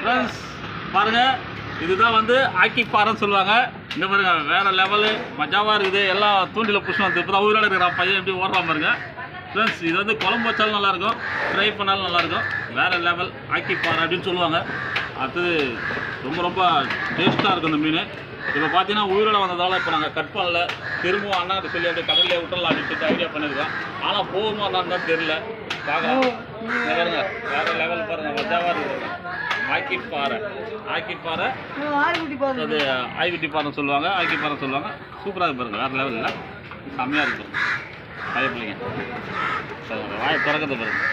Friends பாருங்கள், இதுதான் வந்து ஆக்கி பாறைன்னு சொல்லுவாங்க. இந்த பாருங்க வேறு லெவலு மஜாவாக இருக்குது. எல்லாம் தூண்டில் புஷ் வந்து இப்போ தான் உயிரோடு இருக்கிறான் பையன் எப்படி ஓடுறான் பாருங்க. ஃப்ரெண்ட்ஸ் இது வந்து குழம்பு வச்சாலும் நல்லாயிருக்கும், ஃப்ரை பண்ணாலும் நல்லாயிருக்கும். வேறு லெவல் ஆக்கி பாறை அப்படின்னு சொல்லுவாங்க. அது ரொம்ப ரொம்ப டேஸ்ட்டாக இருக்கும் இந்த மீன். இப்போ பார்த்தீங்கன்னா உயிரோட வந்ததால் இப்போ நாங்கள் கட் பண்ணல. திரும்பவும் அண்ணாட்ட சொல்லி அப்படியே கடல்லே விட்டுறலாம் அப்படின்னு சொல்லிட்டு ஐடியா பண்ணியிருக்கோம். ஆனால் போகுமா என்னான்னு தான் தெரியல, பார்க்கலாம். பாருங்க வேறு லெவல் பாருங்கள், மஜாவாக இருக்குது. ஆக்கி பாறை அது ஆய்குட்டி பாறைன்னு சொல்லுவாங்க, ஆக்கி பாறை சொல்லுவாங்க. சூப்பராக இருக்கு பாருங்கள், வேறு லெவலில் செம்மையாக இருக்கும். பைய பிள்ளைங்க வாயை திறக்கிறது பாருங்கள்.